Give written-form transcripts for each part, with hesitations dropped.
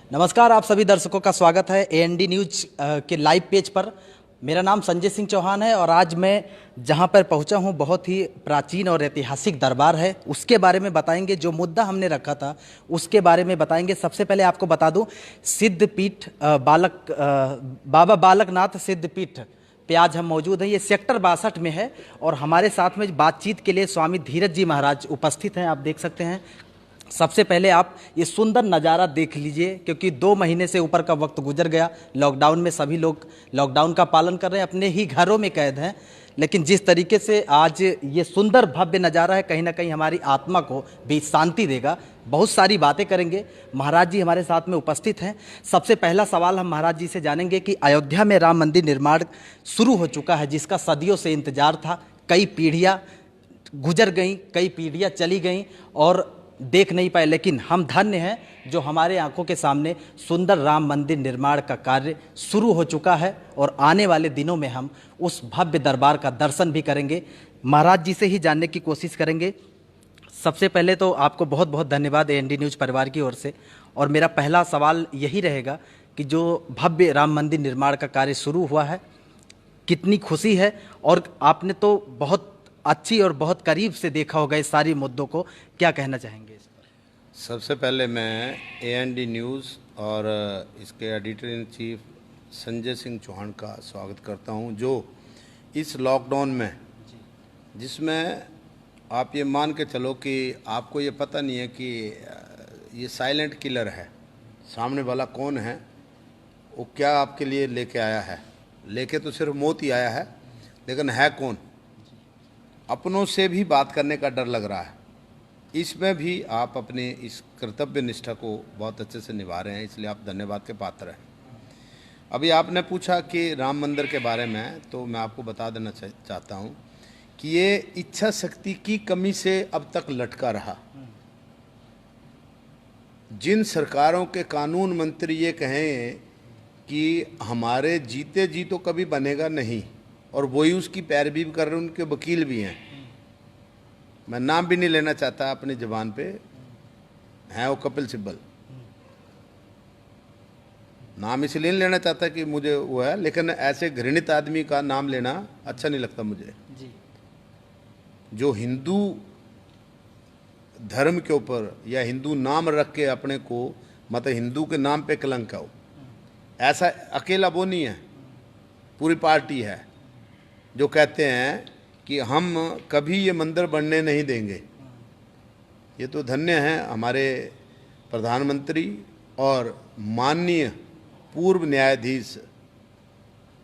नमस्कार, आप सभी दर्शकों का स्वागत है एएनडी न्यूज के लाइव पेज पर। मेरा नाम संजय सिंह चौहान है और आज मैं जहां पर पहुंचा हूं बहुत ही प्राचीन और ऐतिहासिक दरबार है, उसके बारे में बताएंगे। जो मुद्दा हमने रखा था उसके बारे में बताएंगे। सबसे पहले आपको बता दूं, सिद्धपीठ बाबा बालकनाथ सिद्धपीठ पे आज हम मौजूद हैं। ये सेक्टर 62 में है और हमारे साथ में बातचीत के लिए स्वामी धीरज जी महाराज उपस्थित हैं, आप देख सकते हैं। सबसे पहले आप ये सुंदर नज़ारा देख लीजिए, क्योंकि 2 महीने से ऊपर का वक्त गुजर गया। लॉकडाउन में सभी लोग लॉकडाउन का पालन कर रहे हैं, अपने ही घरों में कैद हैं, लेकिन जिस तरीके से आज ये सुंदर भव्य नज़ारा है, कहीं ना कहीं हमारी आत्मा को भी शांति देगा। बहुत सारी बातें करेंगे। महाराज जी हमारे साथ में उपस्थित हैं। सबसे पहला सवाल हम महाराज जी से जानेंगे कि अयोध्या में राम मंदिर निर्माण शुरू हो चुका है, जिसका सदियों से इंतजार था। कई पीढ़ियाँ गुजर गईं, कई पीढ़ियाँ चली गईं और देख नहीं पाए, लेकिन हम धन्य हैं जो हमारे आंखों के सामने सुंदर राम मंदिर निर्माण का कार्य शुरू हो चुका है और आने वाले दिनों में हम उस भव्य दरबार का दर्शन भी करेंगे। महाराज जी से ही जानने की कोशिश करेंगे। सबसे पहले तो आपको बहुत बहुत धन्यवाद एएनडी न्यूज़ परिवार की ओर से। और मेरा पहला सवाल यही रहेगा कि जो भव्य राम मंदिर निर्माण का कार्य शुरू हुआ है, कितनी खुशी है, और आपने तो बहुत अच्छी और बहुत करीब से देखा होगा इस सारी मुद्दों को, क्या कहना चाहेंगे इस पर? सबसे पहले मैं एएनडी न्यूज़ और इसके editor in chief Sanjay Singh Chauhan का स्वागत करता हूं, जो इस लॉकडाउन में, जिसमें आप ये मान के चलो कि आपको ये पता नहीं है कि ये साइलेंट किलर है, सामने वाला कौन है, वो क्या आपके लिए लेके आया है। लेके तो सिर्फ मौत ही आया है, लेकिन है कौन। अपनों से भी बात करने का डर लग रहा है। इसमें भी आप अपने इस कर्तव्य निष्ठा को बहुत अच्छे से निभा रहे हैं, इसलिए आप धन्यवाद के पात्र हैं। अभी आपने पूछा कि राम मंदिर के बारे में, तो मैं आपको बता देना चाहता हूं कि ये इच्छा शक्ति की कमी से अब तक लटका रहा। जिन सरकारों के कानून मंत्री ये कहें कि हमारे जीते जी तो कभी बनेगा नहीं, और वही उसकी पैरवी भी कर रहे हैं, उनके वकील भी हैं। मैं नाम भी नहीं लेना चाहता अपनी ज़बान पे, हैं वो कपिल सिब्बल। नाम इसलिए नहीं लेना चाहता कि मुझे वो है, लेकिन ऐसे घृणित आदमी का नाम लेना अच्छा नहीं लगता मुझे जी। जो हिंदू धर्म के ऊपर या हिंदू नाम रख के अपने को, मतलब हिंदू के नाम पे कलंक हो, ऐसा अकेला वो नहीं है, पूरी पार्टी है जो कहते हैं कि हम कभी ये मंदिर बनने नहीं देंगे। ये तो धन्य है हमारे प्रधानमंत्री और माननीय पूर्व न्यायाधीश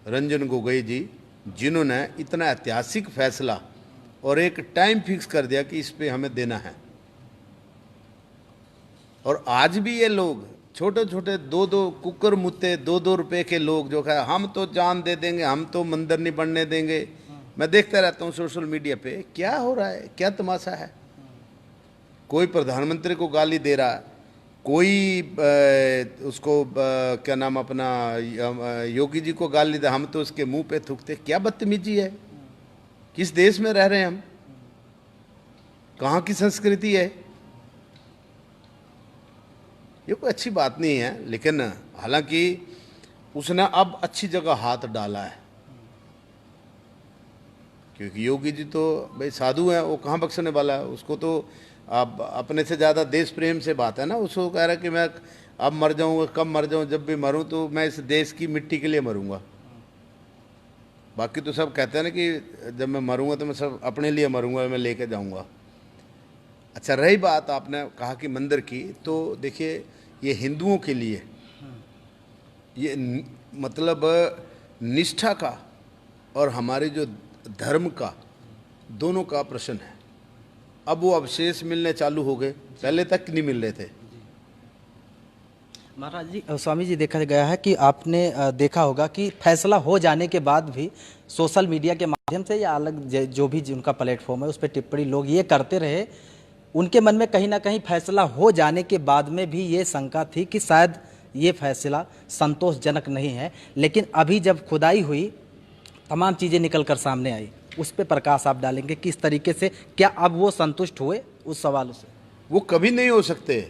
रंजन गोगोई जी, जिन्होंने इतना ऐतिहासिक फैसला और एक टाइम फिक्स कर दिया कि इस पे हमें देना है। और आज भी ये लोग छोटे छोटे 2-2 कुकर मुत्ते 2-2 रुपए के लोग जो कहे हम तो जान दे देंगे, हम तो मंदिर नहीं बनने देंगे। मैं देखता रहता हूँ सोशल मीडिया पे क्या हो रहा है, क्या तमाशा है। कोई प्रधानमंत्री को गाली दे रहा, कोई उसको क्या नाम अपना योगी जी को गाली दे, हम तो उसके मुंह पे थूकते। क्या बदतमीजी है, किस देश में रह रहे हैं हम, कहाँ की संस्कृति है। ये कोई अच्छी बात नहीं है। लेकिन हालांकि उसने अब अच्छी जगह हाथ डाला है, क्योंकि योगी जी तो भाई साधु हैं, वो कहाँ बख्शने वाला है। उसको तो अब अपने से ज़्यादा देश प्रेम से बात है ना। उसको कह रहा है कि मैं अब मर जाऊँ, कब मर जाऊँ, जब भी मरूँ तो मैं इस देश की मिट्टी के लिए मरूँगा। बाकी तो सब कहते हैं ना कि जब मैं मरूँगा तो मैं सब अपने लिए मरूँगा, मैं लेके जाऊँगा। अच्छा, रही बात आपने कहा कि मंदिर की, तो देखिए ये हिंदुओं के लिए ये मतलब निष्ठा का और हमारे जो धर्म का, दोनों का प्रश्न है। अब वो अवशेष मिलने चालू हो गए, पहले तक नहीं मिल रहे थे। महाराज जी, स्वामी जी, देखा गया है कि आपने देखा होगा कि फैसला हो जाने के बाद भी सोशल मीडिया के माध्यम से या अलग जो भी उनका प्लेटफॉर्म है उस पर टिप्पणी लोग ये करते रहे। उनके मन में कहीं ना कहीं फैसला हो जाने के बाद में भी ये शंका थी कि शायद ये फैसला संतोषजनक नहीं है, लेकिन अभी जब खुदाई हुई, तमाम चीज़ें निकल कर सामने आई, उस पर प्रकाश आप डालेंगे किस तरीके से, क्या अब वो संतुष्ट हुए उस सवालों से? वो कभी नहीं हो सकते।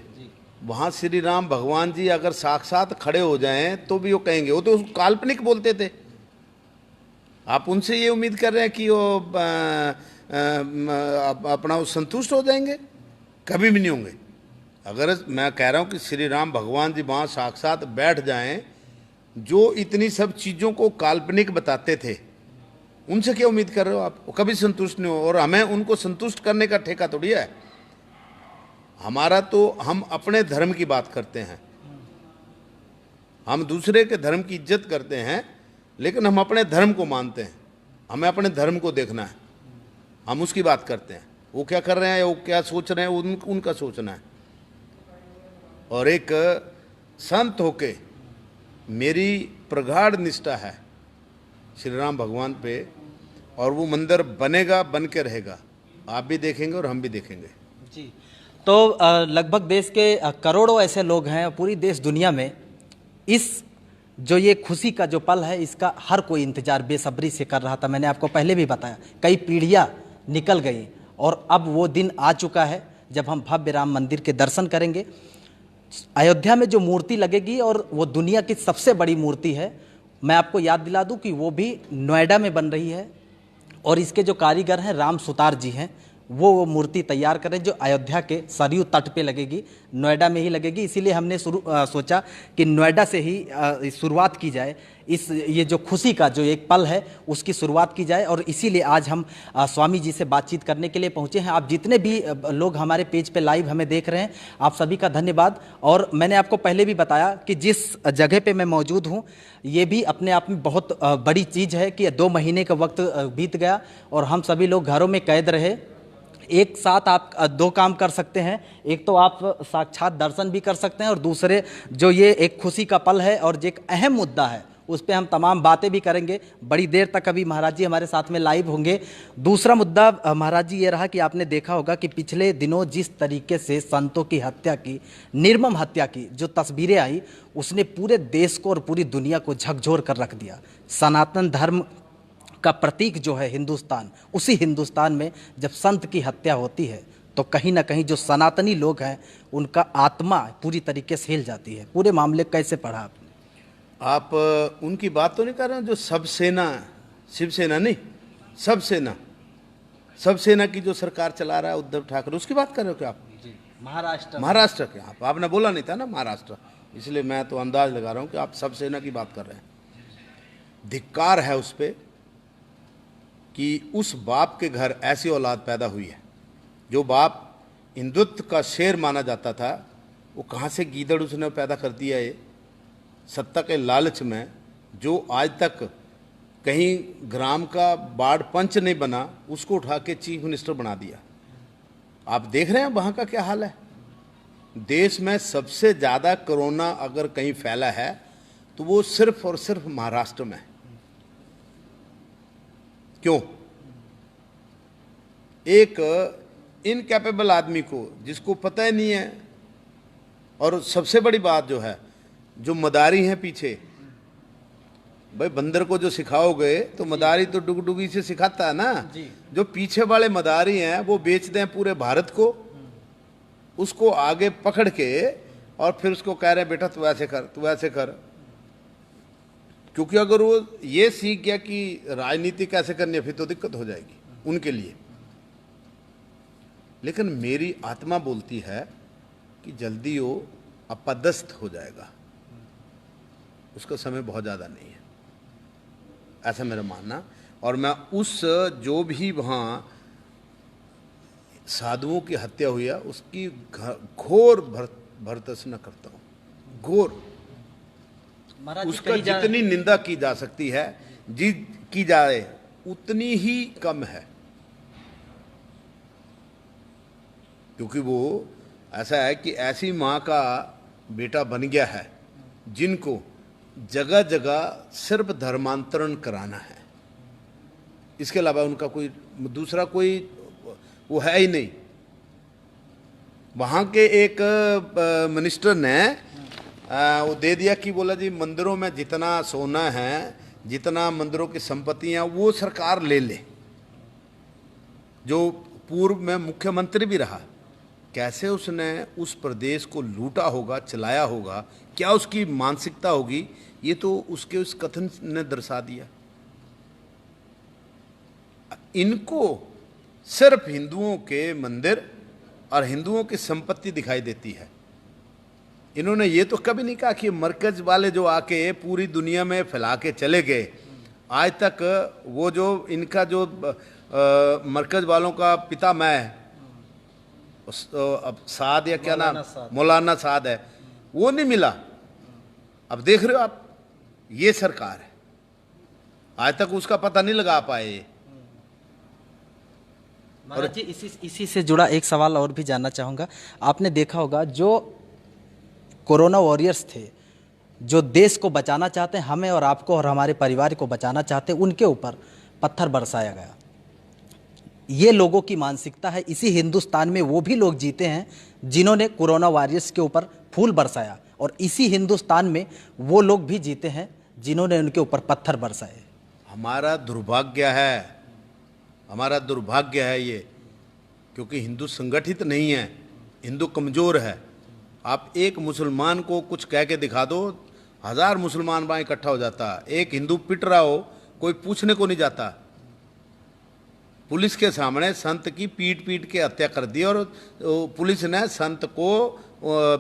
वहाँ श्री राम भगवान जी अगर साक्षात खड़े हो जाएं तो भी वो कहेंगे, वो तो काल्पनिक बोलते थे। आप उनसे ये उम्मीद कर रहे हैं कि वो अपना वो संतुष्ट हो जाएंगे? कभी भी नहीं होंगे। अगर मैं कह रहा हूँ कि श्री राम भगवान जी वहाँ साक्षात बैठ जाएं, जो इतनी सब चीज़ों को काल्पनिक बताते थे, उनसे क्या उम्मीद कर रहे हो आप? वो कभी संतुष्ट नहीं हो। और हमें उनको संतुष्ट करने का ठेका थोड़ी है हमारा। तो हम अपने धर्म की बात करते हैं, हम दूसरे के धर्म की इज्जत करते हैं, लेकिन हम अपने धर्म को मानते हैं। हमें अपने धर्म को देखना है, हम उसकी बात करते हैं। वो क्या कर रहे हैं, वो क्या सोच रहे हैं, उनका सोचना है। और एक संत होके मेरी प्रगाढ़ निष्ठा है श्री राम भगवान पे, और वो मंदिर बनेगा, बन के रहेगा। आप भी देखेंगे और हम भी देखेंगे जी। तो लगभग देश के करोड़ों ऐसे लोग हैं, पूरी देश दुनिया में इस जो ये खुशी का जो पल है, इसका हर कोई इंतजार बेसब्री से कर रहा था। मैंने आपको पहले भी बताया, कई पीढ़ियां निकल गई और अब वो दिन आ चुका है जब हम भव्य राम मंदिर के दर्शन करेंगे। अयोध्या में जो मूर्ति लगेगी, और वो दुनिया की सबसे बड़ी मूर्ति है, मैं आपको याद दिला दूं कि वो भी नोएडा में बन रही है, और इसके जो कारीगर हैं राम सुतार जी हैं, वो मूर्ति तैयार करें, जो अयोध्या के सरयू तट पे लगेगी, नोएडा में ही लगेगी। इसीलिए हमने सोचा कि नोएडा से ही शुरुआत की जाए, ये जो खुशी का जो एक पल है उसकी शुरुआत की जाए। और इसीलिए आज हम स्वामी जी से बातचीत करने के लिए पहुंचे हैं। आप जितने भी लोग हमारे पेज पे लाइव हमें देख रहे हैं, आप सभी का धन्यवाद। और मैंने आपको पहले भी बताया कि जिस जगह पे मैं मौजूद हूँ, ये भी अपने आप में बहुत बड़ी चीज़ है कि 2 महीने का वक्त बीत गया और हम सभी लोग घरों में कैद रहे। एक साथ आप 2 काम कर सकते हैं, एक तो आप साक्षात दर्शन भी कर सकते हैं, और दूसरे जो ये एक खुशी का पल है और जो एक अहम मुद्दा है उस पर हम तमाम बातें भी करेंगे। बड़ी देर तक अभी महाराज जी हमारे साथ में लाइव होंगे। दूसरा मुद्दा महाराज जी ये रहा कि आपने देखा होगा कि पिछले दिनों जिस तरीके से संतों की हत्या की, निर्मम हत्या की जो तस्वीरें आई, उसने पूरे देश को और पूरी दुनिया को झकझोर कर रख दिया। सनातन धर्म का प्रतीक जो है हिंदुस्तान, उसी हिंदुस्तान में जब संत की हत्या होती है तो कहीं ना कहीं जो सनातनी लोग हैं उनका आत्मा पूरी तरीके से हिल जाती है। पूरे मामले कैसे पढ़ा आपने? आप उनकी बात तो नहीं कर रहे हैं जो सब सेना, शिवसेना नहीं, सब सेना की जो सरकार चला रहा है उद्धव ठाकरे, उसकी बात कर रहे हो क्या आप? जी, महाराष्ट्र महाराष्ट्र के आपने बोला नहीं था ना महाराष्ट्र, इसलिए मैं तो अंदाज लगा रहा हूँ कि आप सब सेना की बात कर रहे हैं। धिक्कार है उस पर कि उस बाप के घर ऐसी औलाद पैदा हुई है। जो बाप हिंदुत्व का शेर माना जाता था, वो कहाँ से गीदड़ उसने पैदा कर दिया। ये सत्ता के लालच में जो आज तक कहीं ग्राम का वार्ड पंच नहीं बना, उसको उठा के चीफ मिनिस्टर बना दिया। आप देख रहे हैं वहाँ का क्या हाल है। देश में सबसे ज़्यादा कोरोना अगर कहीं फैला है तो वो सिर्फ और सिर्फ महाराष्ट्र में है। क्यों? एक इनकैपेबल आदमी को, जिसको पता ही नहीं है, और सबसे बड़ी बात जो है, जो मदारी हैं पीछे, भाई बंदर को जो सिखाओगे तो मदारी तो डुगडुगी से सिखाता है ना। जो पीछे वाले मदारी हैं वो बेचते हैं पूरे भारत को, उसको आगे पकड़ के और फिर उसको कह रहे हैं बेटा तू ऐसे कर, तू ऐसे कर। क्योंकि अगर वो ये सीख गया कि राजनीति कैसे करनी है, फिर तो दिक्कत हो जाएगी उनके लिए। लेकिन मेरी आत्मा बोलती है कि जल्दी वो अपदस्थ हो जाएगा, उसका समय बहुत ज़्यादा नहीं है, ऐसा मेरा मानना। और मैं उस जो भी वहाँ साधुओं की हत्या हुई है उसकी घोर भर्त्सना करता हूँ, घोर। उसका जितनी निंदा की जा सकती है, जी की जाए, उतनी ही कम है। क्योंकि वो ऐसा है कि ऐसी माँ का बेटा बन गया है जिनको जगह जगह सिर्फ धर्मांतरण कराना है, इसके अलावा उनका कोई दूसरा कोई वो है ही नहीं। वहाँ के एक मिनिस्टर ने वो दे दिया कि बोला जी मंदिरों में जितना सोना है, जितना मंदिरों की संपत्तियाँ, वो सरकार ले ले। जो पूर्व में मुख्यमंत्री भी रहा, कैसे उसने उस प्रदेश को लूटा होगा, चलाया होगा, क्या उसकी मानसिकता होगी, ये तो उसके उस कथन ने दर्शा दिया। इनको सिर्फ हिंदुओं के मंदिर और हिंदुओं की संपत्ति दिखाई देती है। इन्होंने ये तो कभी नहीं कहा कि मरकज वाले जो आके पूरी दुनिया में फैला के चले गए, आज तक वो जो इनका जो मरकज वालों का पितामह है, अब साद या क्या नाम, मौलाना साद है, वो नहीं मिला। अब देख रहे हो आप, ये सरकार है, आज तक उसका पता नहीं लगा पाए। महाराज जी, इसी से जुड़ा एक सवाल और भी जानना चाहूँगा। आपने देखा होगा जो कोरोना वॉरियर्स थे, जो देश को बचाना चाहते हैं, हमें और आपको और हमारे परिवार को बचाना चाहते हैं, उनके ऊपर पत्थर बरसाया गया। ये लोगों की मानसिकता है। इसी हिंदुस्तान में वो भी लोग जीते हैं जिन्होंने कोरोना वॉरियर्स के ऊपर फूल बरसाया, और इसी हिंदुस्तान में वो लोग भी जीते हैं जिन्होंने उनके ऊपर पत्थर बरसाए। हमारा दुर्भाग्य है, हमारा दुर्भाग्य है ये, क्योंकि हिंदू संगठित नहीं है, हिंदू कमज़ोर है। आप एक मुसलमान को कुछ कह के दिखा दो, 1000 मुसलमान वहाँ इकट्ठा हो जाता। एक हिंदू पिट रहा हो, कोई पूछने को नहीं जाता। पुलिस के सामने संत की पीट पीट के हत्या कर दी, और पुलिस ने संत को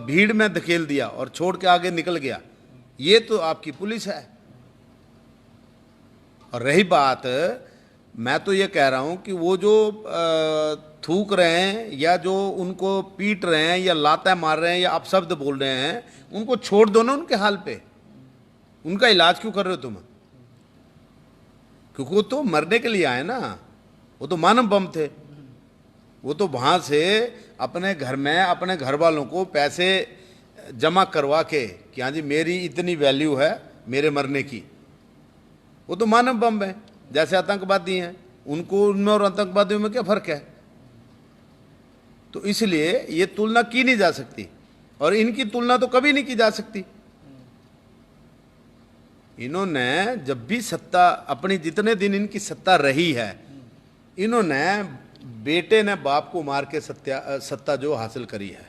भीड़ में धकेल दिया और छोड़ के आगे निकल गया। ये तो आपकी पुलिस है। और रही बात, मैं तो ये कह रहा हूँ कि वो जो थूक रहे हैं या जो उनको पीट रहे हैं या लाता मार रहे हैं या अपशब्द बोल रहे हैं, उनको छोड़ दो ना उनके हाल पे। उनका इलाज क्यों कर रहे हो तुम? क्योंकि वो तो मरने के लिए आए ना, वो तो मानव बम थे। वो तो वहाँ से अपने घर में अपने घर वालों को पैसे जमा करवा के कि हाँ जी मेरी इतनी वैल्यू है मेरे मरने की, वो तो मानव बम है। जैसे आतंकवादी हैं, उनको उनमें और आतंकवादियों में क्या फ़र्क है? तो इसलिए ये तुलना की नहीं जा सकती, और इनकी तुलना तो कभी नहीं की जा सकती। इन्होंने जब भी सत्ता, अपनी जितने दिन इनकी सत्ता रही है, इन्होंने बेटे ने बाप को मार के सत्ता जो हासिल करी है।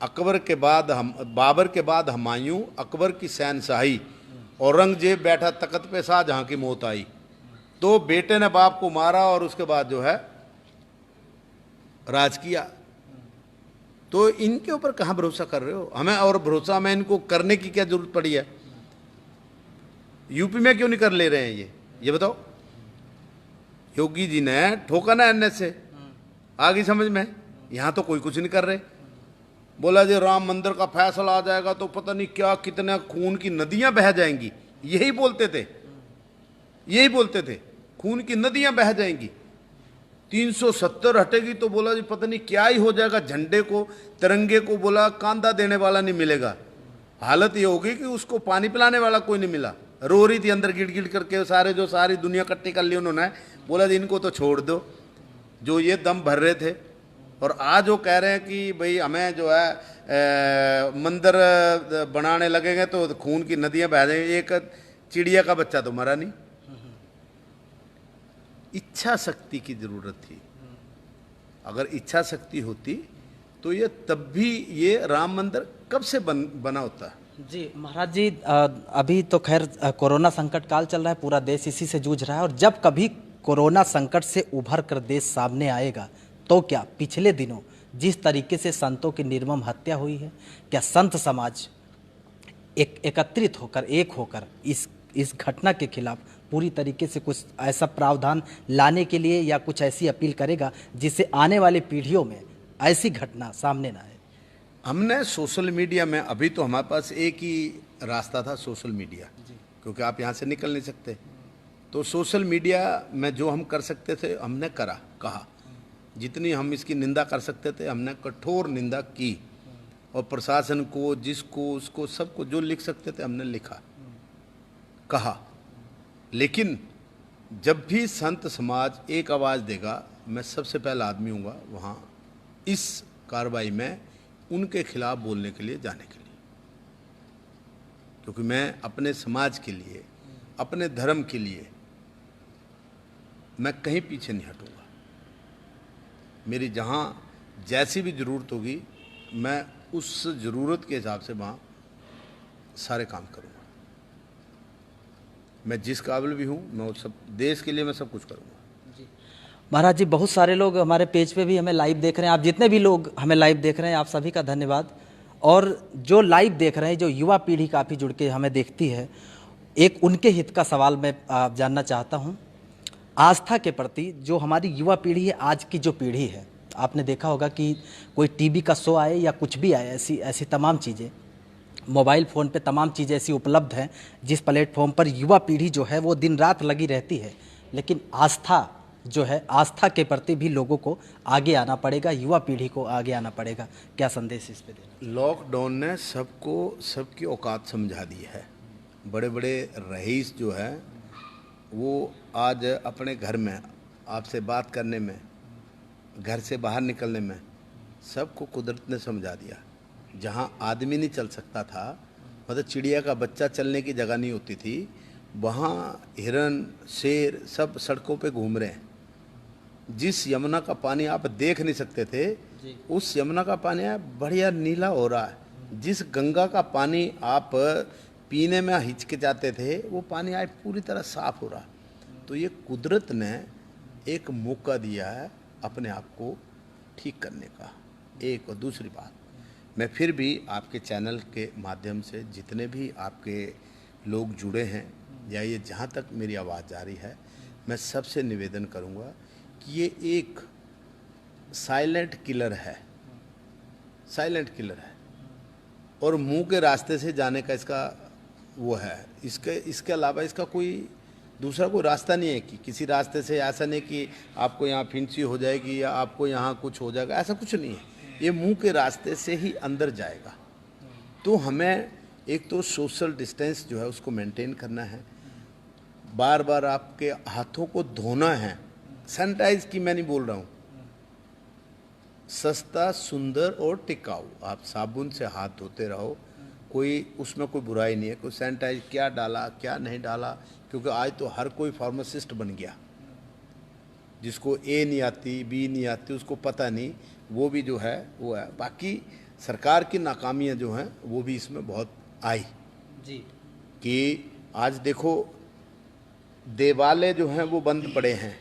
अकबर के बाद बाबर के बाद हुमायूं, अकबर की शहनशाही, औरंगजेब बैठा तख्त पे, शाहजहां की मौत आई। तो बेटे ने बाप को मारा और उसके बाद जो है राज किया। तो इनके ऊपर कहाँ भरोसा कर रहे हो? हमें और भरोसा में इनको करने की क्या जरूरत पड़ी है? यूपी में क्यों नहीं कर ले रहे हैं ये बताओ। योगी जी ने ठोका ना एनएस से, आ गई समझ में। यहाँ तो कोई कुछ नहीं कर रहे। बोला जी राम मंदिर का फैसला आ जाएगा तो पता नहीं क्या कितने खून की नदियां बह जाएंगी, यही बोलते थे, यही बोलते थे, खून की नदियां बह जाएंगी। 370 हटेगी तो बोला जी पता नहीं क्या ही हो जाएगा, झंडे को, तिरंगे को बोला कांधा देने वाला नहीं मिलेगा। हालत ये होगी कि उसको पानी पिलाने वाला कोई नहीं मिला। रो रही थी अंदर गिड़ गिड़ करके, सारे जो सारी दुनिया इकट्ठी कर ली उन्होंने। बोला जी इनको तो छोड़ दो, जो ये दम भर रहे थे। और आज वो कह रहे हैं कि भाई हमें जो है मंदिर बनाने लगेंगे तो खून की नदियां बह जाएंगी। एक चिड़िया का बच्चा तो मरा नहीं। इच्छा शक्ति की जरूरत थी। अगर इच्छा शक्ति होती तो ये तब भी ये राम मंदिर कब से बना होता। जी महाराज जी, अभी तो खैर कोरोना संकट काल चल रहा है, पूरा देश इसी से जूझ रहा है। और जब कभी कोरोना संकट से उभर कर देश सामने आएगा तो क्या पिछले दिनों जिस तरीके से संतों की निर्मम हत्या हुई है, क्या संत समाज एकत्रित होकर, एक होकर इस घटना के खिलाफ पूरी तरीके से कुछ ऐसा प्रावधान लाने के लिए या कुछ ऐसी अपील करेगा जिससे आने वाली पीढ़ियों में ऐसी घटना सामने ना आए? हमने सोशल मीडिया में, अभी तो हमारे पास एक ही रास्ता था, सोशल मीडिया, क्योंकि आप यहाँ से निकल नहीं सकते। तो सोशल मीडिया में जो हम कर सकते थे हमने कहा। जितनी हम इसकी निंदा कर सकते थे हमने कठोर निंदा की, और प्रशासन को, जिसको, उसको, सबको जो लिख सकते थे हमने लिखा, कहा। लेकिन जब भी संत समाज एक आवाज़ देगा, मैं सबसे पहला आदमी हूँगा वहाँ इस कार्रवाई में उनके खिलाफ बोलने के लिए, जाने के लिए। क्योंकि मैं अपने समाज के लिए, अपने धर्म के लिए मैं कहीं पीछे नहीं हटूंगा। मेरी जहाँ जैसी भी ज़रूरत होगी मैं उस ज़रूरत के हिसाब से वहाँ सारे काम करूँगा। मैं जिस काबिल भी हूँ मैं वो सब देश के लिए मैं सब कुछ करूँगा। महाराज जी, बहुत सारे लोग हमारे पेज पे भी हमें लाइव देख रहे हैं। आप जितने भी लोग हमें लाइव देख रहे हैं, आप सभी का धन्यवाद। और जो लाइव देख रहे हैं, जो युवा पीढ़ी काफ़ी जुड़ के हमें देखती है, एक उनके हित का सवाल मैं जानना चाहता हूं। आस्था के प्रति जो हमारी युवा पीढ़ी है, आज की जो पीढ़ी है, आपने देखा होगा कि कोई टीवी का शो आए या कुछ भी आए, ऐसी ऐसी तमाम चीज़ें, मोबाइल फ़ोन पे तमाम चीज़ें ऐसी उपलब्ध हैं जिस प्लेटफॉर्म पर युवा पीढ़ी जो है वो दिन रात लगी रहती है। लेकिन आस्था जो है, आस्था के प्रति भी लोगों को आगे आना पड़ेगा, युवा पीढ़ी को आगे आना पड़ेगा। क्या संदेश इस पे देना? लॉकडाउन ने सबको सबकी औकात समझा दी है। बड़े बड़े रईस जो है वो आज अपने घर में आपसे बात करने में, घर से बाहर निकलने में सबको कुदरत ने समझा दिया। जहाँ आदमी नहीं चल सकता था, मतलब चिड़िया का बच्चा चलने की जगह नहीं होती थी, वहाँ हिरन शेर सब सड़कों पे घूम रहे हैं। जिस यमुना का पानी आप देख नहीं सकते थे, उस यमुना का पानी बढ़िया नीला हो रहा है। जिस गंगा का पानी आप पीने में हिचकिचाते थे, वो पानी आज पूरी तरह साफ हो रहा। तो ये कुदरत ने एक मौका दिया है अपने आप को ठीक करने का। एक और दूसरी बात, मैं फिर भी आपके चैनल के माध्यम से जितने भी आपके लोग जुड़े हैं या ये जहाँ तक मेरी आवाज़ जा रही है, मैं सबसे निवेदन करूँगा कि ये एक साइलेंट किलर है, साइलेंट किलर है और मुंह के रास्ते से जाने का इसका वो है। इसके अलावा इसका कोई दूसरा कोई रास्ता नहीं है कि किसी रास्ते से, ऐसा नहीं कि आपको यहाँ फिंसी हो जाएगी या आपको यहाँ कुछ हो जाएगा, ऐसा कुछ नहीं है। ये मुंह के रास्ते से ही अंदर जाएगा। तो हमें एक तो सोशल डिस्टेंस जो है उसको मेंटेन करना है, बार बार आपके हाथों को धोना है। सैनिटाइज की मैं नहीं बोल रहा हूँ, सस्ता सुंदर और टिकाऊ आप साबुन से हाथ धोते रहो, कोई उसमें कोई बुराई नहीं है। कोई सैनिटाइज क्या डाला क्या नहीं डाला, क्योंकि आज तो हर कोई फार्मासिस्ट बन गया। जिसको ए नहीं आती बी नहीं आती उसको पता नहीं, वो भी जो है वो है। बाकी सरकार की नाकामियां जो हैं वो भी इसमें बहुत आई जी। कि आज देखो देवालय जो हैं वो बंद पड़े हैं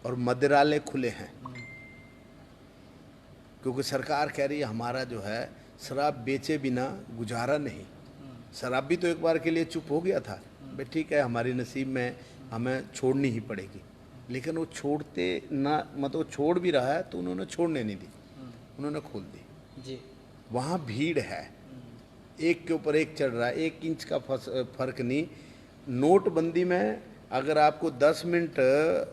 और मंदिरालय खुले हैं, क्योंकि सरकार कह रही है हमारा जो है शराब बेचे बिना गुजारा नहीं। शराब भी तो एक बार के लिए चुप हो गया था, भाई ठीक है हमारी नसीब में हमें छोड़नी ही पड़ेगी, लेकिन वो छोड़ते ना, मतलब छोड़ भी रहा है तो उन्होंने छोड़ने नहीं दी, उन्होंने खोल दी जी। वहाँ भीड़ है, एक के ऊपर एक चढ़ रहा है, 1 इंच का फर्क नहीं। नोटबंदी में अगर आपको 10 मिनट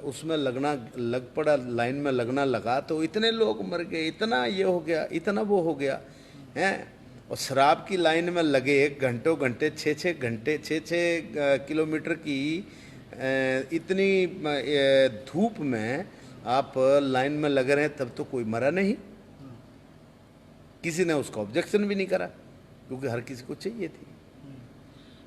उसमें लग पड़ा, लाइन में लगना लगा, तो इतने लोग मर गए, इतना ये हो गया, इतना वो हो गया हैं। और शराब की लाइन में लगे घंटों घंटे, 6-6 घंटे, 6-6 किलोमीटर की इतनी धूप में आप लाइन में लगे रहे, तब तो कोई मरा नहीं, किसी ने उसका ऑब्जेक्शन भी नहीं करा, क्योंकि हर किसी को चाहिए थी।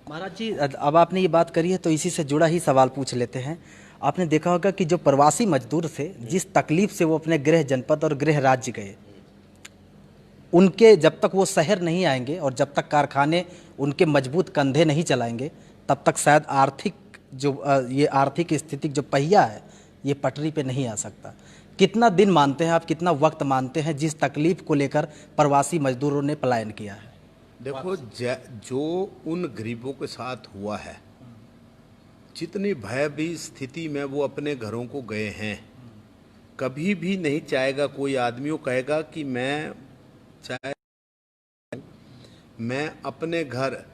महाराज जी, अब आपने ये बात करी है तो इसी से जुड़ा ही सवाल पूछ लेते हैं। आपने देखा होगा कि जो प्रवासी मजदूर थे, जिस तकलीफ से वो अपने गृह जनपद और गृह राज्य गए, उनके जब तक वो शहर नहीं आएंगे और जब तक कारखाने उनके मजबूत कंधे नहीं चलाएंगे, तब तक शायद आर्थिक जो ये आर्थिक स्थिति जो पहिया है ये पटरी पे नहीं आ सकता। कितना दिन मानते हैं आप, कितना वक्त मानते हैं जिस तकलीफ को लेकर प्रवासी मजदूरों ने पलायन किया है? देखो, जो उन गरीबों के साथ हुआ है, जितनी भयभीत स्थिति में वो अपने घरों को गए हैं, कभी भी नहीं चाहेगा कोई आदमी, वो कहेगा कि मैं अपने घर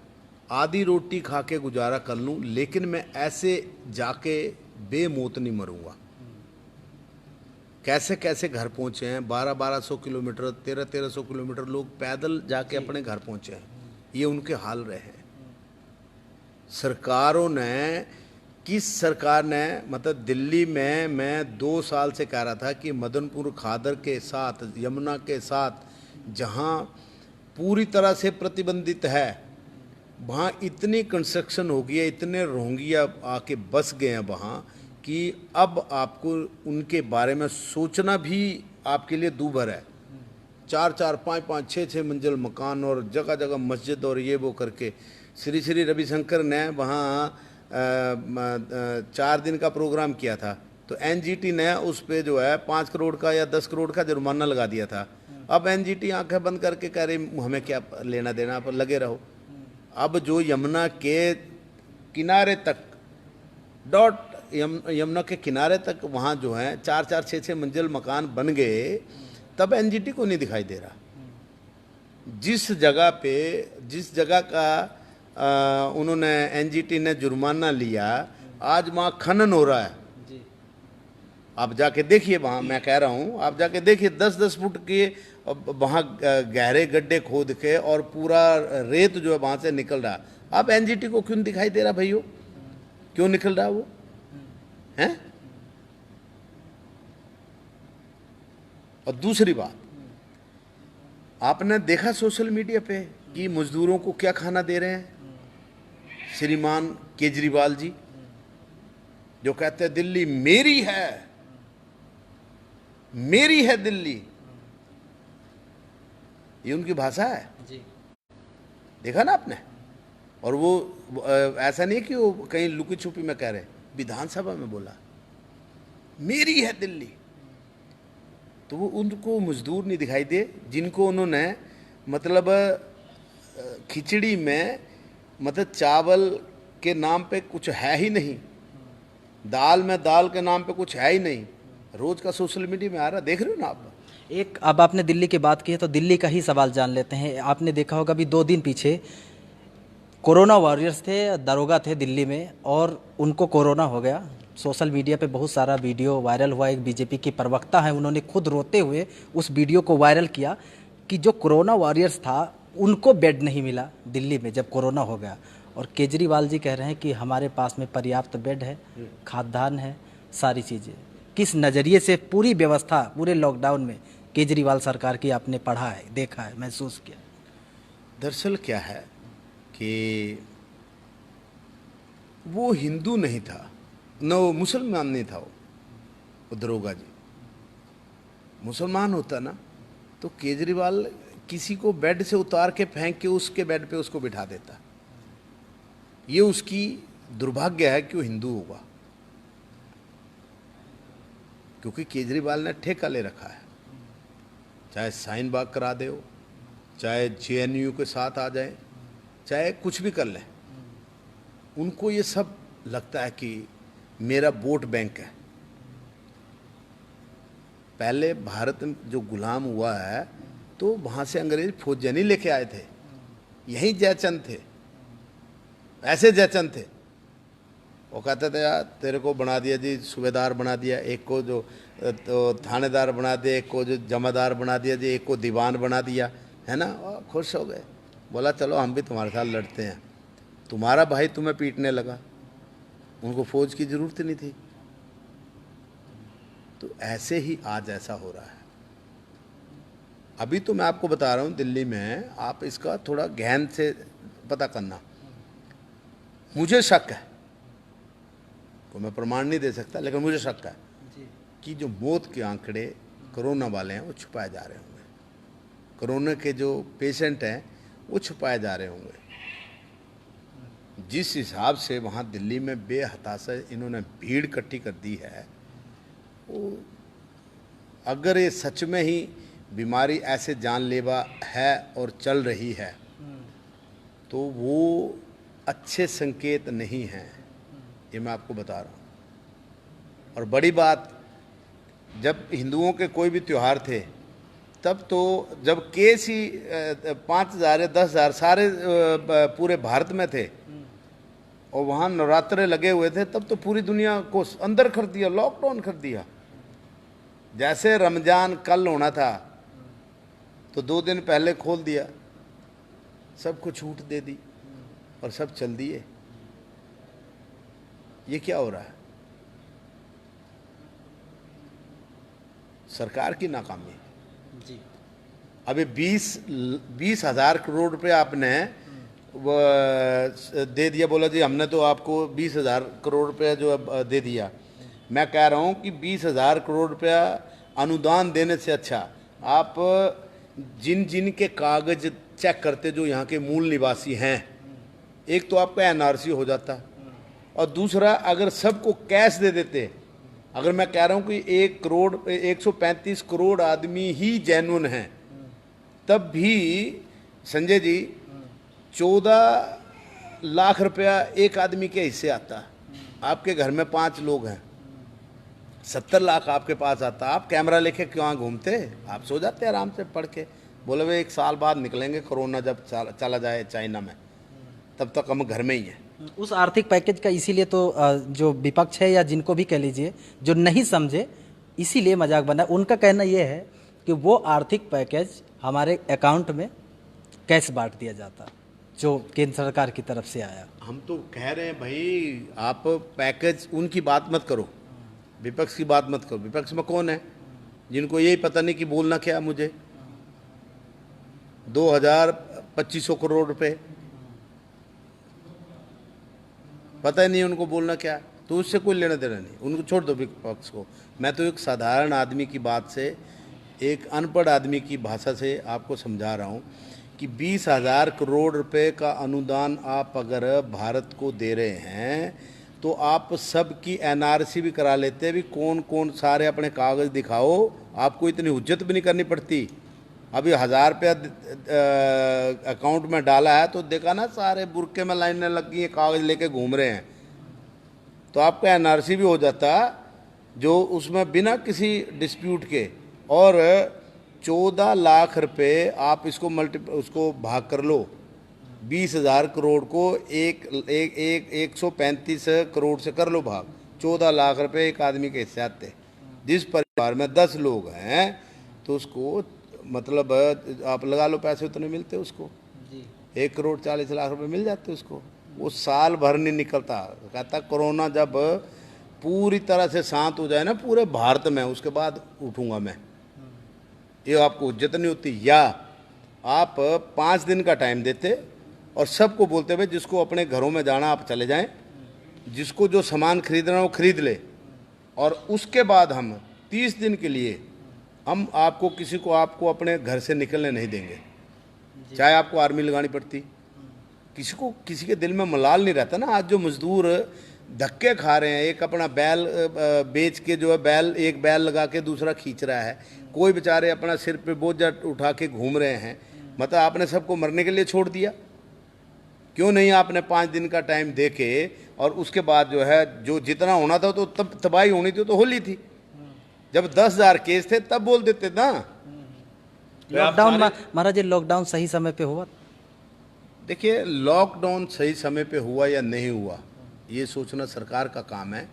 आधी रोटी खा के गुजारा कर लूं, लेकिन मैं ऐसे जाके बेमौत नहीं मरूंगा। कैसे कैसे घर पहुंचे हैं, 1200 किलोमीटर, 1300 किलोमीटर लोग पैदल जाके अपने घर पहुंचे हैं, ये उनके हाल रहे हैं। सरकारों ने, किस सरकार ने, मतलब दिल्ली में मैं 2 साल से कह रहा था कि मदनपुर खादर के साथ, यमुना के साथ, जहां पूरी तरह से प्रतिबंधित है, वहाँ इतनी कंस्ट्रक्शन हो गई है, इतने रोहिंग्या आके बस गए हैं वहाँ कि अब आपको उनके बारे में सोचना भी आपके लिए दूभर है। चार चार पाँच पाँच छः छः मंजिल मकान और जगह जगह मस्जिद और ये वो करके श्री श्री रविशंकर ने वहाँ 4 दिन का प्रोग्राम किया था, तो एनजीटी ने उस पे जो है 5 करोड़ का या 10 करोड़ का जुर्माना लगा दिया था। अब एनजीटी आंखें बंद करके कह रही हमें क्या लेना देना, आप लगे रहो। अब जो यमुना के किनारे तक यमुना के किनारे तक वहाँ जो है 4-4 6-6 मंजिल मकान बन गए, तब एनजीटी को नहीं दिखाई दे रहा। जिस जगह का उन्होंने एनजीटी ने जुर्माना लिया, आज वहाँ खनन हो रहा है। आप जाके देखिए वहाँ, मैं कह रहा हूँ आप जाके देखिए 10-10 फुट के वहाँ गहरे गड्ढे खोद के और पूरा रेत जो है वहाँ से निकल रहा। अब एनजीटी को क्यों दिखाई दे रहा भाइयों, क्यों निकल रहा वो हैं? और दूसरी बात, आपने देखा सोशल मीडिया पे कि मजदूरों को क्या खाना दे रहे हैं श्रीमान केजरीवाल जी, जो कहते हैं दिल्ली मेरी है, मेरी है दिल्ली, ये उनकी भाषा है जी। देखा ना आपने? और वो ऐसा नहीं कि वो कहीं लुकी छुपी में कह रहे, विधानसभा में बोला मेरी है दिल्ली। तो वो उनको मजदूर नहीं दिखाई दे जिनको उन्होंने मतलब खिचड़ी में मतलब चावल के नाम पे कुछ है ही नहीं, दाल में दाल के नाम पे कुछ है ही नहीं, रोज का सोशल मीडिया में आ रहा, देख रहे हो ना आप। एक अब आपने दिल्ली की बात की है तो दिल्ली का ही सवाल जान लेते हैं। आपने देखा होगा अभी 2 दिन पीछे कोरोना वॉरियर्स थे, दरोगा थे दिल्ली में और उनको कोरोना हो गया। सोशल मीडिया पे बहुत सारा वीडियो वायरल हुआ। एक बीजेपी की प्रवक्ता है, उन्होंने खुद रोते हुए उस वीडियो को वायरल किया कि जो कोरोना वॉरियर्स था उनको बेड नहीं मिला दिल्ली में जब कोरोना हो गया। और केजरीवाल जी कह रहे हैं कि हमारे पास में पर्याप्त बेड है, खाद्यान्न है, सारी चीज़ें। किस नज़रिए से पूरी व्यवस्था पूरे लॉकडाउन में केजरीवाल सरकार की आपने पढ़ा है, देखा है, महसूस किया? दरअसल क्या है कि वो हिंदू नहीं था, न वो मुसलमान नहीं था। वो दरोगा जी मुसलमान होता ना तो केजरीवाल किसी को बेड से उतार के फेंक के उसके बेड पे उसको बिठा देता। ये उसकी दुर्भाग्य है कि वो हिंदू होगा, क्योंकि केजरीवाल ने ठेका ले रखा है। चाहे शाहीन बाग करा दे, चाहे जेएनयू के साथ आ जाए, चाहे कुछ भी कर लें, उनको ये सब लगता है कि मेरा वोट बैंक है। पहले भारत जो गुलाम हुआ है तो वहाँ से अंग्रेज फौजियाँ नहीं लेके आए थे, यही जयचंद थे, ऐसे जयचंद थे। वो कहते थे यार तेरे को बना दिया जी सूबेदार बना दिया, एक को जो तो थानेदार बना दिया, एक को जो जमादार बना दिया जी, एक को दीवान बना दिया, है ना। और खुश हो गए, बोला चलो हम भी तुम्हारे साथ लड़ते हैं। तुम्हारा भाई तुम्हें पीटने लगा, उनको फौज की ज़रूरत नहीं थी। तो ऐसे ही आज ऐसा हो रहा है। अभी तो मैं आपको बता रहा हूँ दिल्ली में, आप इसका थोड़ा गहन से पता करना। मुझे शक है, को मैं प्रमाण नहीं दे सकता, लेकिन मुझे शक है कि जो मौत के आंकड़े कोरोना वाले हैं वो छुपाए जा रहे होंगे, कोरोना के जो पेशेंट हैं वो छुपाए जा रहे होंगे। जिस हिसाब से वहाँ दिल्ली में बेहताशा इन्होंने भीड़ इकट्ठी कर दी है, वो अगर ये सच में ही बीमारी ऐसे जानलेवा है और चल रही है तो वो अच्छे संकेत नहीं हैं, ये मैं आपको बता रहा हूँ। और बड़ी बात, जब हिंदुओं के कोई भी त्यौहार थे तब तो जब केस ही 5,000 या 10,000 सारे पूरे भारत में थे और वहाँ नवरात्रे लगे हुए थे, तब तो पूरी दुनिया को अंदर कर दिया, लॉकडाउन कर दिया। जैसे रमज़ान कल होना था तो 2 दिन पहले खोल दिया, सबको छूट दे दी और सब चल दिए। ये क्या हो रहा है? सरकार की नाकामी जी। अभी 20,000 करोड़ रुपए आपने वो दे दिया, बोला जी हमने तो आपको 20,000 करोड़ रुपया जो दे दिया। मैं कह रहा हूँ कि 20,000 करोड़ रुपया अनुदान देने से अच्छा आप जिन जिन के कागज चेक करते जो यहाँ के मूल निवासी हैं, एक तो आपका एनआरसी हो जाता, और दूसरा अगर सबको कैश दे देते, अगर मैं कह रहा हूँ कि 135 करोड़ आदमी ही जेन्युइन हैं, तब भी संजय जी 14 लाख रुपया एक आदमी के हिस्से आता। आपके घर में 5 लोग हैं, 70 लाख आपके पास आता। आप कैमरा लेके क्यों घूमते? आप सो जाते आराम से पढ़ के। बोले वे 1 साल बाद निकलेंगे, कोरोना जब चला जाए चाइना में, तब तक हम घर में ही हैं। उस आर्थिक पैकेज का इसीलिए तो जो विपक्ष है या जिनको भी कह लीजिए जो नहीं समझे, इसीलिए मजाक बना। उनका कहना यह है कि वो आर्थिक पैकेज हमारे अकाउंट में कैश बांट दिया जाता जो केंद्र सरकार की तरफ से आया। हम तो कह रहे हैं भाई, आप पैकेज उनकी बात मत करो, विपक्ष की बात मत करो। विपक्ष में कौन है जिनको यही पता नहीं कि बोलना क्या मुझे? 2500 करोड़ रुपए पता ही नहीं उनको बोलना क्या, तो उससे कोई लेना देना नहीं, उनको छोड़ दो विपक्ष को। मैं तो एक साधारण आदमी की बात से, एक अनपढ़ आदमी की भाषा से आपको समझा रहा हूँ कि 20,000 करोड़ रुपए का अनुदान आप अगर भारत को दे रहे हैं, तो आप सबकी एनआरसी भी करा लेते भी, कौन कौन सारे अपने कागज़ दिखाओ, आपको इतनी हुज्जत भी नहीं करनी पड़ती। अभी 1000 रुपया अकाउंट में डाला है तो देखा ना, सारे बुरके में लाइनें लग गई हैं, कागज़ लेके घूम रहे हैं, तो आपका एनआरसी भी हो जाता जो उसमें बिना किसी डिस्प्यूट के। और 14 लाख रुपए आप इसको उसको भाग कर लो, 20,000 करोड़ को 135 करोड़ से कर लो भाग, 14 लाख रुपए एक आदमी के हिस्से आते। जिस परिवार में 10 लोग हैं तो उसको मतलब आप लगा लो पैसे उतने मिलते उसको, 1,40,00,000 रुपए मिल जाते उसको। वो साल भर नहीं निकलता। कहता कोरोना जब पूरी तरह से शांत हो जाए ना पूरे भारत में, उसके बाद उठूंगा मैं। ये आपको इज्जत नहीं होती। या आप 5 दिन का टाइम देते और सबको बोलते भाई जिसको अपने घरों में जाना आप चले जाएं, जिसको जो सामान खरीदना वो खरीद ले, और उसके बाद हम 30 दिन के लिए हम आपको किसी को आपको अपने घर से निकलने नहीं देंगे, चाहे आपको आर्मी लगानी पड़ती। किसी को किसी के दिल में मलाल नहीं रहता ना। आज जो मजदूर धक्के खा रहे हैं, एक अपना बैल बेच के जो है बैल, एक बैल लगा के दूसरा खींच रहा है, कोई बेचारे अपना सिर पे बोझ उठा के घूम रहे हैं, मतलब आपने सबको मरने के लिए छोड़ दिया। क्यों नहीं आपने 5 दिन का टाइम दे के, और उसके बाद जो है जो जितना होना था तो तब तबाही होनी थी तो होली थी। जब 10,000 केस थे तब बोल देते ना। लॉकडाउन महाराज, लॉकडाउन सही समय पे हुआ? देखिए, लॉकडाउन सही समय पे हुआ या नहीं हुआ ये सोचना सरकार का काम है,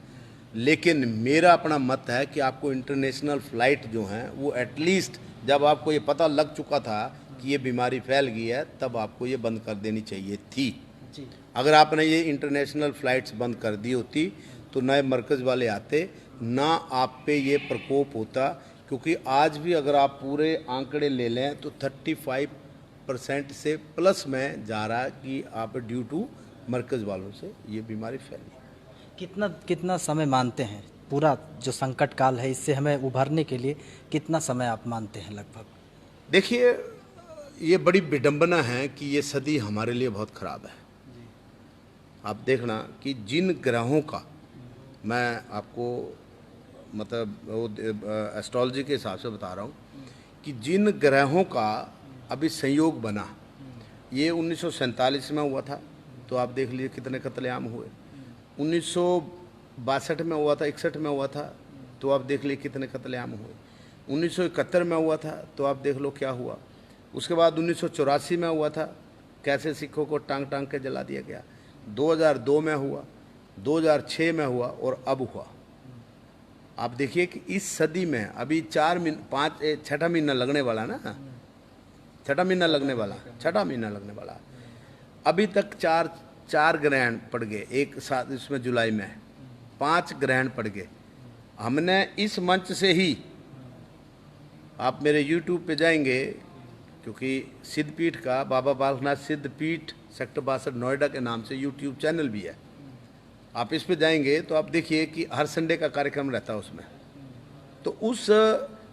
लेकिन मेरा अपना मत है कि आपको इंटरनेशनल फ्लाइट जो हैं वो एटलीस्ट जब आपको ये पता लग चुका था कि ये बीमारी फैल गई है, तब आपको ये बंद कर देनी चाहिए थी जी। अगर आपने ये इंटरनेशनल फ़्लाइट्स बंद कर दी होती तो नए मरकज़ वाले आते ना, आप पे ये प्रकोप होता। क्योंकि आज भी अगर आप पूरे आंकड़े ले लें तो 35% से प्लस में जा रहा है कि आप ड्यू टू मरकज़ वालों से ये बीमारी फैली। कितना समय मानते हैं पूरा जो संकट काल है, इससे हमें उभरने के लिए कितना समय आप मानते हैं लगभग? देखिए, ये बड़ी विडंबना है कि ये सदी हमारे लिए बहुत ख़राब है। आप देखना कि जिन ग्रहों का, मैं आपको मतलब वो एस्ट्रोलॉजी के हिसाब से बता रहा हूँ कि जिन ग्रहों का अभी संयोग बना, ये 1947 में हुआ था, तो आप देख लीजिए कितने कत्लेआम हुए। 1962 में हुआ था, 61 में हुआ था, तो आप देख लीजिए कितने कत्लेआम हुए। 1971 में हुआ था, तो आप देख लो क्या हुआ। उसके बाद 1984 में हुआ था, कैसे सिखों को टांग टांग के जला दिया गया। 2002 में हुआ, 2006 में हुआ और अब हुआ। आप देखिए कि इस सदी में अभी 6ठा महीना लगने वाला ना, 6ठा महीना लगने वाला, 6ठा महीना लगने वाला। अभी तक चार ग्रहण पड़ गए एक साथ, इसमें जुलाई में 5 ग्रहण पड़ गए। हमने इस मंच से ही, आप मेरे YouTube पे जाएंगे, क्योंकि सिद्धपीठ का बाबा बालकनाथ सिद्धपीठ सेक्टर 62 नोएडा के नाम से YouTube चैनल भी है। आप इस पे जाएंगे तो आप देखिए कि हर संडे का कार्यक्रम रहता है उसमें। तो उस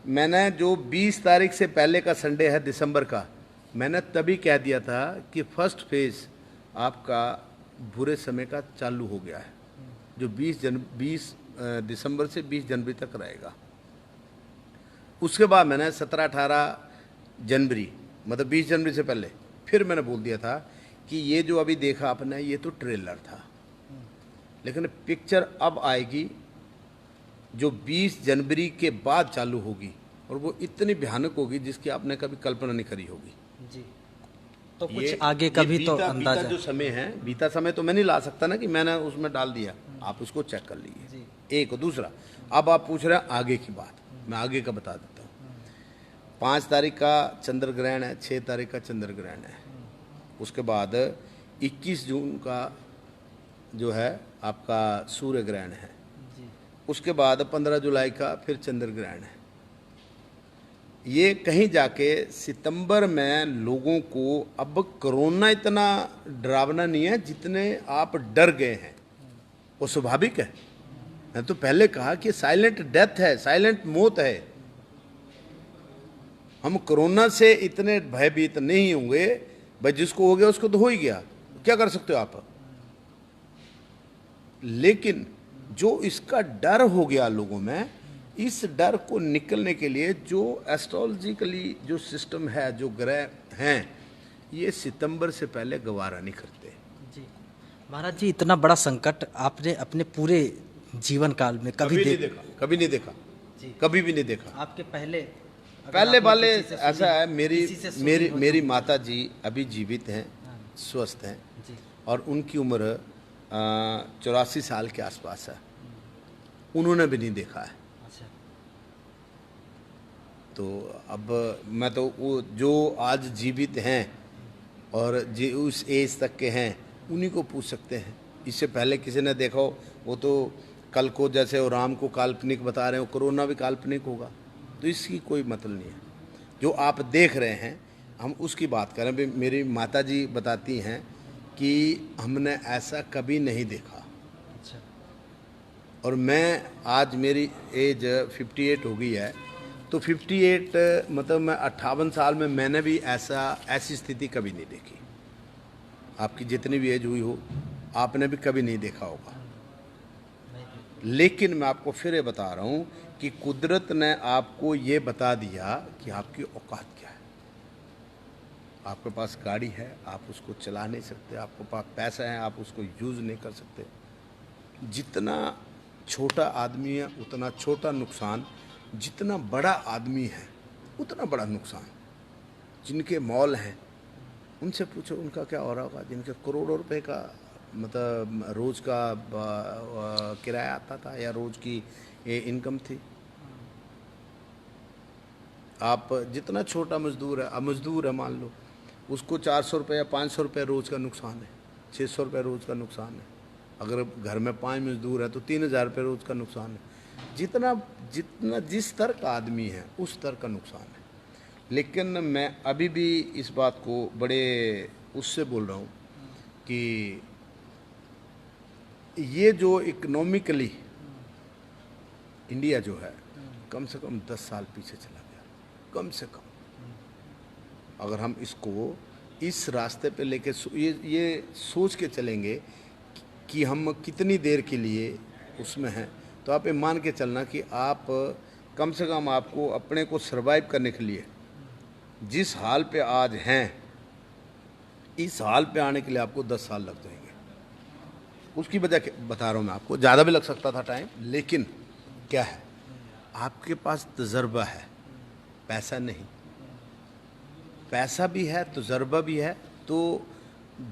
मैंने जो 20 तारीख से पहले का संडे है दिसंबर का, मैंने तभी कह दिया था कि फर्स्ट फेज आपका बुरे समय का चालू हो गया है, जो 20 दिसंबर से 20 जनवरी तक रहेगा। उसके बाद मैंने 17-18 जनवरी, मतलब 20 जनवरी से पहले फिर मैंने बोल दिया था कि ये जो अभी देखा आपने ये तो ट्रेलर था, लेकिन पिक्चर अब आएगी जो 20 जनवरी के बाद चालू होगी, और वो इतनी भयानक होगी जिसकी आपने कभी कल्पना नहीं करी होगी जी। तो कुछ आगे का भी तो अंदाजा, जो समय है, बीता समय तो मैं नहीं ला सकता ना कि मैंने उसमें डाल दिया, आप उसको चेक कर लीजिए। एक और दूसरा, अब आप पूछ रहे हैं आगे की बात, मैं आगे का बता देता हूँ। 5 तारीख का चंद्र ग्रहण है, 6 तारीख का चंद्र ग्रहण है, उसके बाद 21 जून का जो है आपका सूर्य ग्रहण है, उसके बाद 15 जुलाई का फिर चंद्र ग्रहण है। ये कहीं जाके सितंबर में लोगों को अब कोरोना इतना डरावना नहीं है जितने आप डर गए हैं, वो स्वाभाविक है। मैं तो पहले कहा कि साइलेंट डेथ है, साइलेंट मौत है। हम कोरोना से इतने भयभीत नहीं होंगे, भाई जिसको हो गया उसको तो हो ही गया, क्या कर सकते हो आप। लेकिन जो इसका डर हो गया लोगों में, इस डर को निकलने के लिए जो एस्ट्रोलॉजिकली जो सिस्टम है, जो ग्रह हैं, ये सितंबर से पहले गवारा नहीं करते जी। महाराज जी, इतना बड़ा संकट आपने अपने पूरे जीवन काल में कभी नहीं देखा, कभी नहीं देखा जी, कभी भी नहीं देखा। आपके पहले वाले ऐसा है, मेरी माता जी अभी जीवित हैं, स्वस्थ हैं, और उनकी उम्र 84 साल के आसपास है, उन्होंने भी नहीं देखा है। तो अब मैं तो वो जो आज जीवित हैं और जी उस एज तक के हैं उन्हीं को पूछ सकते हैं। इससे पहले किसी ने देखा हो, वो तो कल को जैसे वो राम को काल्पनिक बता रहे हो, कोरोना भी काल्पनिक होगा, तो इसकी कोई मतलब नहीं है। जो आप देख रहे हैं हम उसकी बात करें। भी मेरी माता जी बताती हैं कि हमने ऐसा कभी नहीं देखा। अच्छा। और मैं आज मेरी एज 58 हो गई है, तो 58 मतलब मैं 58 साल में मैंने भी ऐसी स्थिति कभी नहीं देखी। आपकी जितनी भी एज हुई हो आपने भी कभी नहीं देखा होगा। लेकिन मैं आपको फिर ये बता रहा हूँ कि कुदरत ने आपको ये बता दिया कि आपकी औकात क्या है। आपके पास गाड़ी है, आप उसको चला नहीं सकते, आपके पास पैसा है, आप उसको यूज़ नहीं कर सकते। जितना छोटा आदमी है उतना छोटा नुकसान, जितना बड़ा आदमी है उतना बड़ा नुकसान। जिनके मॉल हैं उनसे पूछो उनका क्या हो रहा होगा, जिनके करोड़ों रुपए का मतलब रोज़ का किराया आता था या रोज़ की इनकम थी। आप जितना छोटा मजदूर है, अब मजदूर है मान लो, उसको 400 रुपये या 500 रुपये रोज़ का नुकसान है, 600 रुपये रोज़ का नुकसान है। अगर घर में 5 मजदूर है तो 3000 रुपये रोज़ का नुकसान है। जितना जिस स्तर का आदमी है उस स्तर का नुकसान है। लेकिन मैं अभी भी इस बात को बड़े उससे बोल रहा हूँ कि ये जो इकोनॉमिकली इंडिया जो है कम से कम 10 साल पीछे चला गया, कम से कम। अगर हम इसको इस रास्ते पे लेके ये सोच के चलेंगे कि हम कितनी देर के लिए उसमें हैं, तो आप ये मान के चलना कि आप कम से कम आपको अपने को सरवाइव करने के लिए जिस हाल पे आज हैं, इस हाल पे आने के लिए आपको 10 साल लग जाएंगे। उसकी वजह बता रहा हूँ मैं आपको, ज़्यादा भी लग सकता था टाइम, लेकिन क्या है, आपके पास तजर्बा है, पैसा नहीं। पैसा भी है, तजर्बा भी है, तो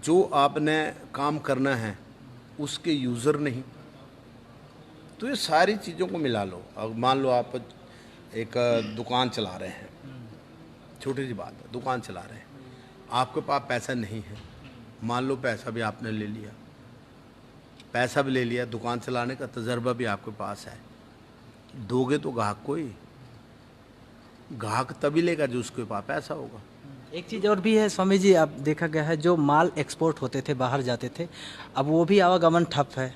जो आपने काम करना है उसके यूज़र नहीं। तो ये सारी चीज़ों को मिला लो। अब मान लो आप एक दुकान चला रहे हैं, छोटी सी बात है, दुकान चला रहे हैं, आपके पास पैसा नहीं है, मान लो पैसा भी आपने ले लिया, पैसा भी ले लिया, दुकान चलाने का तजर्बा भी आपके पास है, दोगे तो ग्राहक को ही। ग्राहक तभी लेगा जो उसके पास पैसा होगा। एक चीज़ और भी है स्वामी जी, आप देखा गया है जो माल एक्सपोर्ट होते थे, बाहर जाते थे, अब वो भी आवागमन ठप है।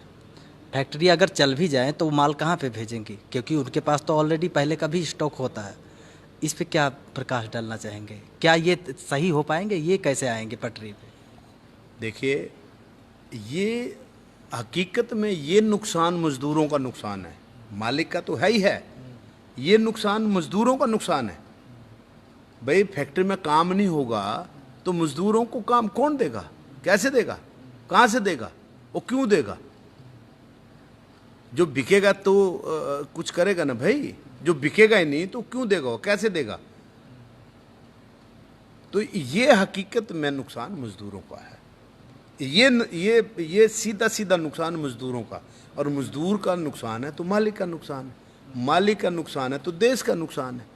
फैक्ट्री अगर चल भी जाए तो वो माल कहाँ पे भेजेंगी, क्योंकि उनके पास तो ऑलरेडी पहले का भी स्टॉक होता है। इस पे क्या प्रकाश डालना चाहेंगे? क्या ये सही हो पाएंगे? ये कैसे आएंगे पटरी पे? देखिए, ये हकीकत में ये नुकसान मजदूरों का नुकसान है, मालिक का तो है ही है। ये नुकसान मजदूरों का नुकसान है। भाई फैक्ट्री में काम नहीं होगा तो मजदूरों को काम कौन देगा? कैसे देगा? कहाँ से देगा? वो क्यों देगा? जो बिकेगा तो कुछ करेगा ना भाई। जो बिकेगा ही नहीं तो क्यों देगा? वो कैसे देगा? तो ये हकीकत में नुकसान मजदूरों का है। ये सीधा सीधा नुकसान मजदूरों का, और मजदूर का नुकसान है तो मालिक का नुकसान है, मालिक का नुकसान है तो देश का नुकसान है।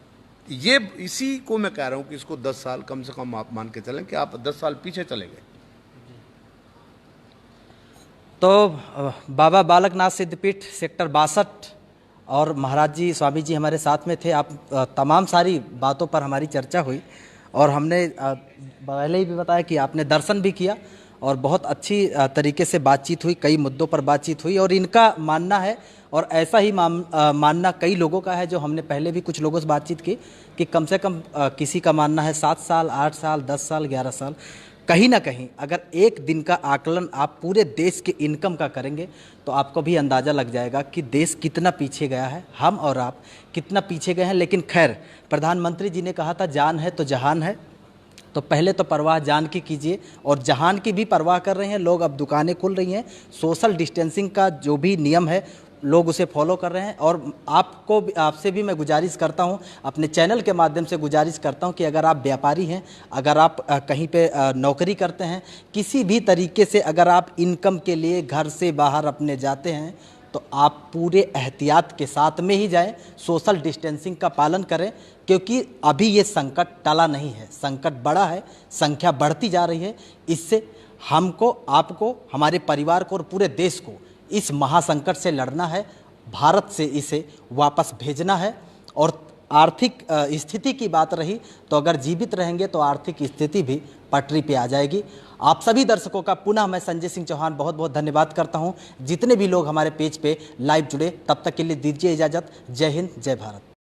ये इसी को मैं कह रहा हूँ कि इसको 10 साल कम से कम आप मान के चलें कि आप 10 साल पीछे चले गए। तो बाबा बालकनाथ सिद्धपीठ सेक्टर 62 और महाराज जी स्वामी जी हमारे साथ में थे। आप तमाम सारी बातों पर हमारी चर्चा हुई और हमने पहले ही भी बताया कि आपने दर्शन भी किया और बहुत अच्छी तरीके से बातचीत हुई, कई मुद्दों पर बातचीत हुई। और इनका मानना है, और ऐसा ही मानना कई लोगों का है, जो हमने पहले भी कुछ लोगों से बातचीत की, कि कम से कम किसी का मानना है 7 साल, 8 साल, 10 साल, 11 साल, कहीं ना कहीं अगर एक दिन का आकलन आप पूरे देश के इनकम का करेंगे तो आपको भी अंदाज़ा लग जाएगा कि देश कितना पीछे गया है, हम और आप कितना पीछे गए हैं। लेकिन खैर, प्रधानमंत्री जी ने कहा था जान है तो जहान है, तो पहले तो परवाह जान की कीजिए, और जहान की भी परवाह कर रहे हैं लोग। अब दुकानें खुल रही हैं, सोशल डिस्टेंसिंग का जो भी नियम है लोग उसे फॉलो कर रहे हैं। और आपसे भी मैं गुजारिश करता हूं, अपने चैनल के माध्यम से गुजारिश करता हूं कि अगर आप व्यापारी हैं, अगर आप कहीं पे नौकरी करते हैं, किसी भी तरीके से अगर आप इनकम के लिए घर से बाहर अपने जाते हैं, तो आप पूरे एहतियात के साथ में ही जाएं, सोशल डिस्टेंसिंग का पालन करें, क्योंकि अभी ये संकट टला नहीं है, संकट बड़ा है, संख्या बढ़ती जा रही है। इससे हमको, आपको, हमारे परिवार को और पूरे देश को इस महासंकट से लड़ना है, भारत से इसे वापस भेजना है। और आर्थिक स्थिति की बात रही तो अगर जीवित रहेंगे तो आर्थिक स्थिति भी पटरी पे आ जाएगी। आप सभी दर्शकों का पुनः मैं संजय सिंह चौहान बहुत बहुत धन्यवाद करता हूं। जितने भी लोग हमारे पेज पे लाइव जुड़े, तब तक के लिए दीजिए इजाज़त। जय हिंद, जय भारत।